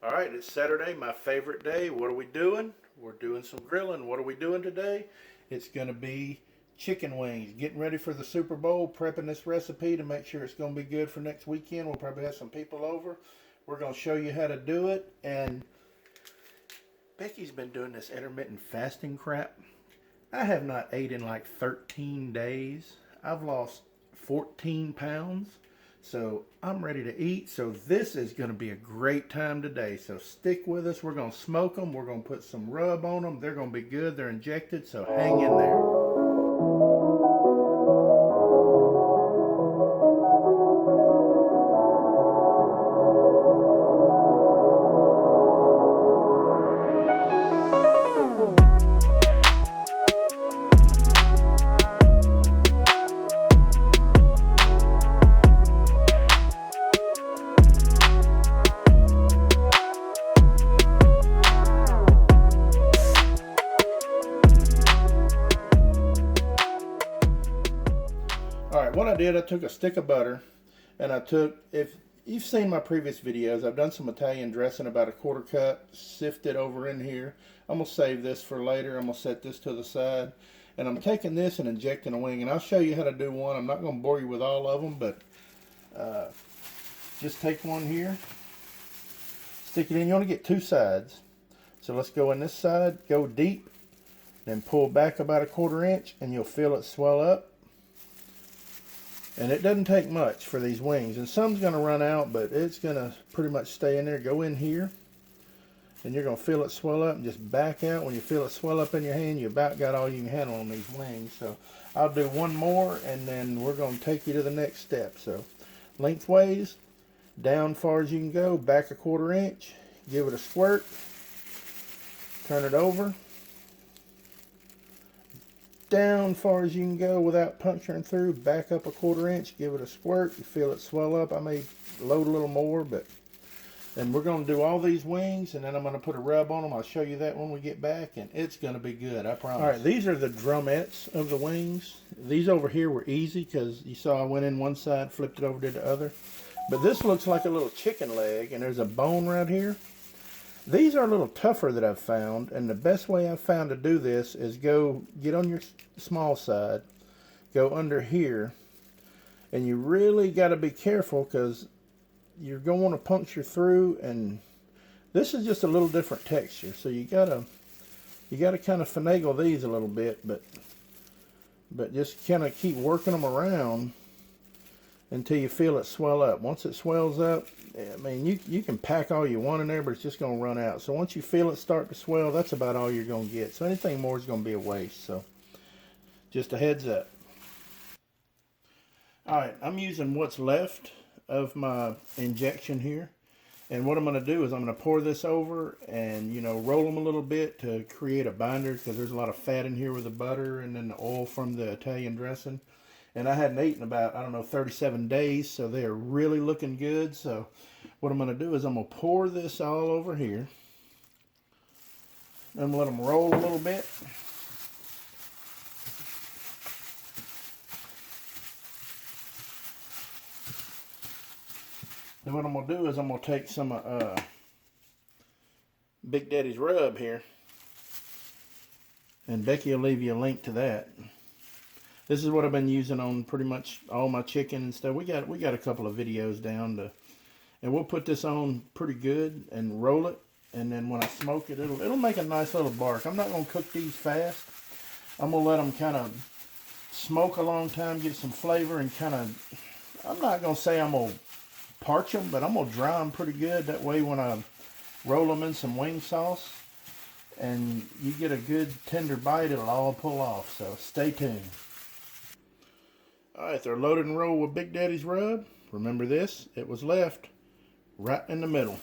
All right, it's Saturday, my favorite day. What are we doing? We're doing some grilling. What are we doing today? It's going to be chicken wings. Getting ready for the Super Bowl, prepping this recipe to make sure it's going to be good for next weekend. We'll probably have some people over. We're going to show you how to do it. And Becky's been doing this intermittent fasting crap. I have not ate in like 13 days. I've lost 14 pounds. So I'm ready to eat. So this is going to be a great time today. So stick with us. We're going to smoke them. We're going to put some rub on them. They're going to be good. They're injected. So hang in there. Alright, what I did, I took a stick of butter, and if you've seen my previous videos, I've done some Italian dressing, about a quarter cup, sifted over in here. I'm going to save this for later. I'm going to set this to the side. And I'm taking this and injecting a wing, and I'll show you how to do one. I'm not going to bore you with all of them, but just take one here, stick it in. You only get two sides. So let's go in this side, go deep, then pull back about a quarter inch, and you'll feel it swell up. And it doesn't take much for these wings. And some's going to run out, but it's going to pretty much stay in there. Go in here, and you're going to feel it swell up, and just back out. When you feel it swell up in your hand, you about got all you can handle on these wings. So I'll do one more, and then we're going to take you to the next step. So lengthways, down far as you can go, back a quarter inch, give it a squirt, turn it over. Down far as you can go without puncturing through, back up a quarter inch, give it a squirt. You feel it swell up. I may load a little more, but and we're going to do all these wings, and then I'm going to put a rub on them. I'll show you that when we get back, and it's going to be good, I promise. All right, these are the drumettes of the wings. These over here were easy because you saw I went in one side, flipped it over to the other. But this looks like a little chicken leg, and there's a bone right here. These are a little tougher that I've found, and the best way I've found to do this is go get on your small side, go under here, and you really got to be careful because you're going to want to puncture through, and this is just a little different texture, so you got to kind of finagle these a little bit, but just kind of keep working them around until you feel it swell up. Once it swells up, I mean, you can pack all you want in there, but it's just going to run out. So once you feel it start to swell, that's about all you're going to get. So anything more is going to be a waste. So just a heads up. All right, I'm using what's left of my injection here. And what I'm going to do is I'm going to pour this over and, roll them a little bit to create a binder, because there's a lot of fat in here with the butter and then the oil from the Italian dressing. And I hadn't eaten about, 37 days, so they are really looking good. So what I'm going to do is I'm going to pour this all over here. I'm going to let them roll a little bit. Then what I'm going to do is I'm going to take some Big Daddy's rub here. And Becky will leave you a link to that. This is what I've been using on pretty much all my chicken and stuff. We got a couple of videos down and we'll put this on pretty good and roll it. And then when I smoke it, it'll make a nice little bark. I'm not going to cook these fast. I'm going to let them kind of smoke a long time, get some flavor, and kind of, I'm not going to say I'm going to parch them, but I'm going to dry them pretty good. That way when I roll them in some wing sauce and you get a good tender bite, it'll all pull off. So stay tuned. Alright, they're loaded and rolled with Big Daddy's rub. Remember this, it was left right in the middle.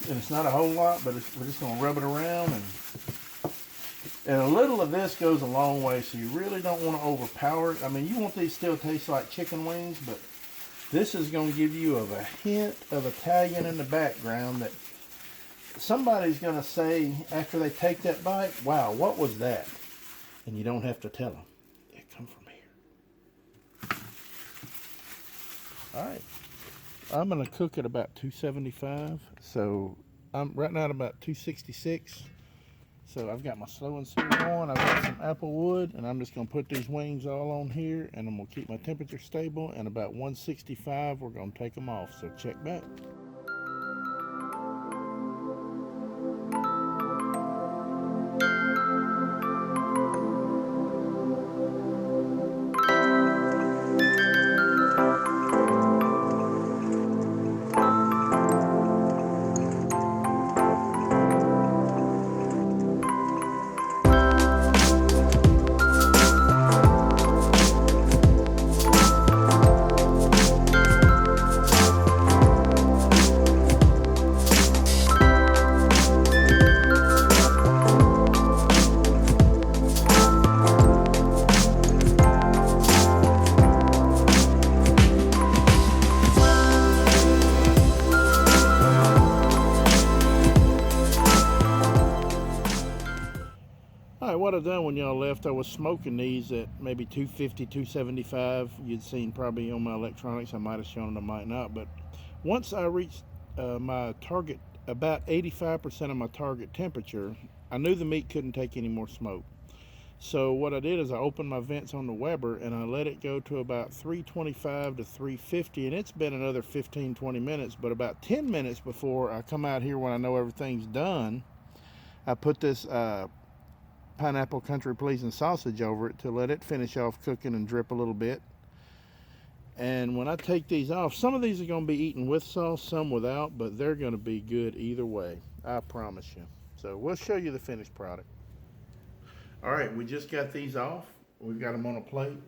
And it's not a whole lot, but we're just going to rub it around. And a little of this goes a long way, so you really don't want to overpower it. I mean, you want these still to taste like chicken wings, but this is going to give you a hint of Italian in the background that somebody's going to say after they take that bite, wow, what was that? And you don't have to tell them. It come from here. All right. I'm going to cook at about 275. So I'm right now at about 266. So I've got my Slow N Sear on. I've got some apple wood, and I'm just going to put these wings all on here, and I'm going to keep my temperature stable. And about 165, we're going to take them off. So check back. Alright, what I've done when y'all left, I was smoking these at maybe 250, 275. You'd seen probably on my electronics. I might have shown it, I might not. But once I reached my target, about 85% of my target temperature, I knew the meat couldn't take any more smoke. So what I did is I opened my vents on the Weber and I let it go to about 325 to 350, and it's been another 15-20 minutes. But about 10 minutes before I come out here, when I know everything's done, I put this pineapple country pleasing sausage over it to let it finish off cooking and drip a little bit. And when I take these off, some of these are going to be eaten with sauce, some without, but they're going to be good either way, I promise you. So we'll show you the finished product. All right, we just got these off. We've got them on a plate.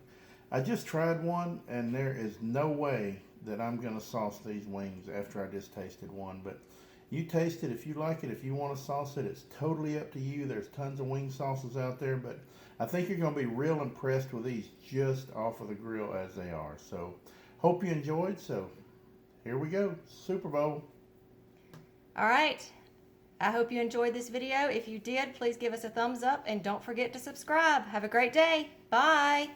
I just tried one, and there is no way that I'm going to sauce these wings after I just tasted one. But you taste it. If you like it, if you want to sauce it, it's totally up to you. There's tons of wing sauces out there, but I think you're going to be real impressed with these just off of the grill as they are. So hope you enjoyed. So here we go, Super Bowl. All right. I hope you enjoyed this video. If you did, please give us a thumbs up and don't forget to subscribe. Have a great day. Bye.